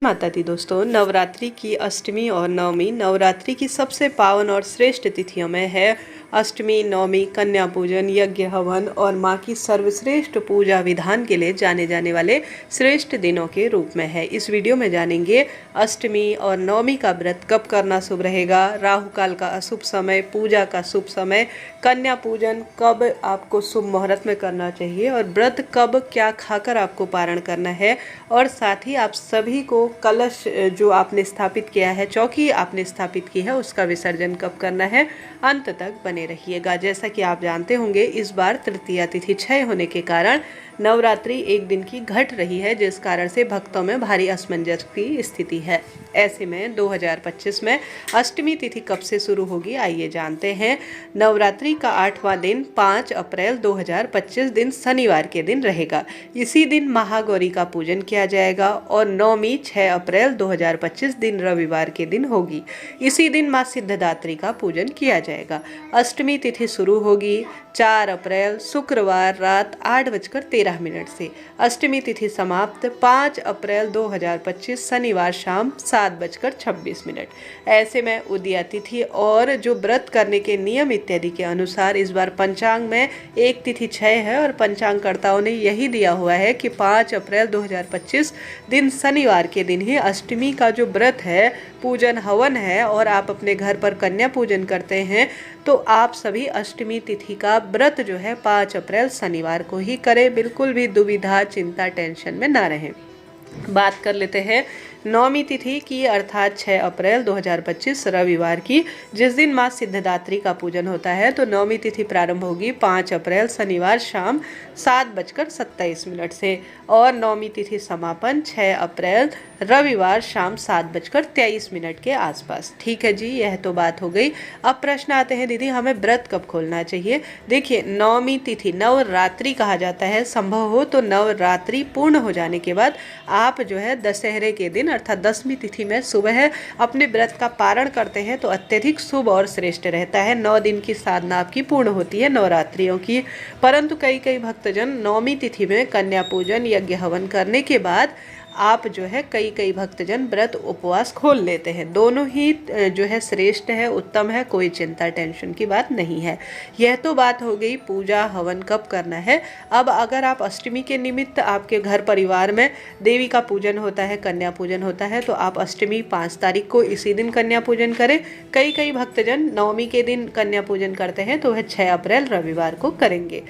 माता दी दोस्तों, नवरात्रि की अष्टमी और नवमी नवरात्रि की सबसे पावन और श्रेष्ठ तिथियों में है। अष्टमी नवमी कन्या पूजन, यज्ञ हवन और माँ की सर्वश्रेष्ठ पूजा विधान के लिए जाने जाने वाले श्रेष्ठ दिनों के रूप में है। इस वीडियो में जानेंगे अष्टमी और नवमी का व्रत कब करना शुभ रहेगा, राहु काल का अशुभ समय, पूजा का शुभ समय, कन्या पूजन कब आपको शुभ मुहूर्त में करना चाहिए और व्रत कब क्या खाकर आपको पारण करना है, और साथ ही आप सभी को कलश जो आपने स्थापित किया है, चौकी आपने स्थापित की है, उसका विसर्जन कब करना है। अंत तक बने रहिएगा। जैसा कि आप जानते होंगे, इस बार तृतीया तिथि क्षय होने के कारण नवरात्रि एक दिन की घट रही है, जिस कारण से भक्तों में भारी असमंजस की स्थिति है। ऐसे में 2025 में अष्टमी तिथि कब से शुरू होगी, आइए जानते हैं। नवरात्रि का 8वां दिन 5 अप्रैल 2025 दिन शनिवार के दिन रहेगा। इसी दिन महागौरी का पूजन किया जाएगा और नवमी 6 अप्रैल 2025 दिन रविवार के दिन होगी। इसी दिन माँ सिद्धदात्री का पूजन किया जाएगा। अष्टमी तिथि शुरू होगी 4 अप्रैल शुक्रवार रात 8:13 से। अष्टमी तिथि समाप्त 5 अप्रैल 2025 शनिवार शाम 7:26। ऐसे में उदया तिथि और जो व्रत करने के नियम इत्यादि के अनुसार इस बार पंचांग में एक तिथि क्षय है और पंचांगकर्ताओं ने यही दिया हुआ है कि 5 अप्रैल 2025 दिन शनिवार के दिन ही अष्टमी का जो व्रत है, पूजन हवन है और आप अपने घर पर कन्या पूजन करते हैं, तो आप सभी अष्टमी तिथि का व्रत जो है 5 अप्रैल शनिवार को ही करें। बिल्कुल भी दुविधा, चिंता, टेंशन में ना रहें। बात कर लेते हैं नवमी तिथि की, अर्थात 6 अप्रैल 2025 रविवार की, जिस दिन माँ सिद्धदात्री का पूजन होता है। तो नवमी तिथि प्रारंभ होगी 5 अप्रैल शनिवार शाम 7:27 से और नवमी तिथि समापन 6 अप्रैल रविवार शाम 7:23 के आसपास। ठीक है जी, यह तो बात हो गई। अब प्रश्न आते हैं, दीदी हमें व्रत कब खोलना चाहिए। देखिए, नवमी तिथि नवरात्रि कहा जाता है। संभव हो तो नवरात्रि पूर्ण हो जाने के बाद आप जो है दशहरे के दिन अर्थात 10वीं तिथि में सुबह अपने व्रत का पारण करते हैं तो अत्यधिक शुभ और श्रेष्ठ रहता है। 9 दिन की साधना आपकी पूर्ण होती है नवरात्रियों की। परंतु कई भक्तजन नवमी तिथि में कन्या पूजन, यज्ञ हवन करने के बाद आप जो है कई भक्तजन व्रत उपवास खोल लेते हैं। दोनों ही जो है श्रेष्ठ है, उत्तम है, कोई चिंता टेंशन की बात नहीं है। यह तो बात हो गई पूजा हवन कब करना है। अब अगर आप अष्टमी के निमित्त आपके घर परिवार में देवी का पूजन होता है, कन्या पूजन होता है, तो आप अष्टमी 5 तारीख को इसी दिन कन्या पूजन करें। कई भक्तजन नवमी के दिन कन्या पूजन करते हैं तो वह 6 अप्रैल रविवार को करेंगे।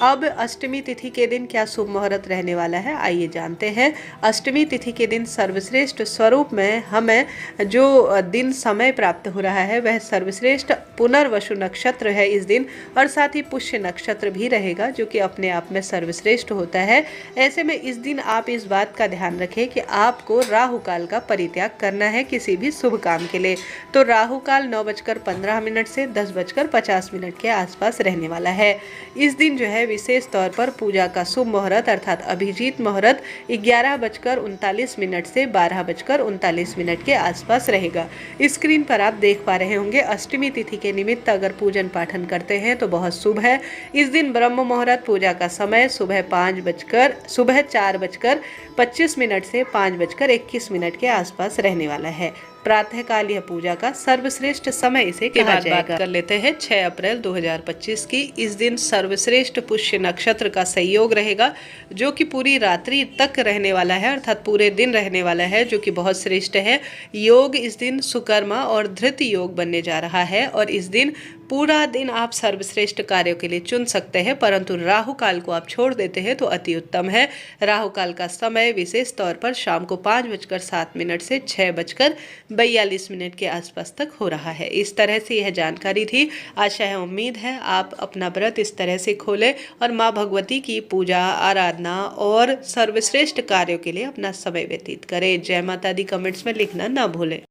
अब अष्टमी तिथि के दिन क्या शुभ मुहूर्त रहने वाला है, आइए जानते हैं। अष्टमी तिथि के दिन सर्वश्रेष्ठ स्वरूप में हमें जो दिन समय प्राप्त हो रहा है वह सर्वश्रेष्ठ पुनर्वसु नक्षत्र है इस दिन, और साथ ही पुष्य नक्षत्र भी रहेगा जो कि अपने आप में सर्वश्रेष्ठ होता है। ऐसे में इस दिन आप इस बात का ध्यान रखें कि आपको राहु काल का परित्याग करना है किसी भी शुभ काम के लिए। तो राहु काल 9:15 से 10:50 के आसपास रहने वाला है। इस दिन जो है विशेष तौर पर पूजा का शुभ मुहूर्त अर्थात अभिजीत मुहूर्त 11:39 से 12:39 के आसपास रहेगा। स्क्रीन पर आप देख पा रहे होंगे। अष्टमी तिथि के निमित्त अगर पूजन पाठन करते हैं तो बहुत शुभ है। इस दिन ब्रह्म मुहूर्त पूजा का समय सुबह 4:25 से 5:21 के आसपास रहने वाला है। प्रातःकाल यह पूजा का सर्वश्रेष्ठ समय इसे कहा जाएगा। बात कर लेते हैं 6 अप्रैल 2025 की। इस दिन सर्वश्रेष्ठ पुष्य नक्षत्र का संयोग रहेगा जो कि पूरी रात्रि तक रहने वाला है, अर्थात पूरे दिन रहने वाला है, जो कि बहुत श्रेष्ठ है। योग इस दिन सुकर्मा और धृत योग बनने जा रहा है और इस दिन पूरा दिन आप सर्वश्रेष्ठ कार्यों के लिए चुन सकते हैं, परंतु राहु काल को आप छोड़ देते हैं तो अति उत्तम है। राहु काल का समय विशेष तौर पर शाम को 5:07 से 6:42 के आसपास तक हो रहा है। इस तरह से यह जानकारी थी। आशा है, उम्मीद है आप अपना व्रत इस तरह से खोलें और माँ भगवती की पूजा, आराधना और सर्वश्रेष्ठ कार्यों के लिए अपना समय व्यतीत करें। जय माता दी कमेंट्स में लिखना ना भूलें।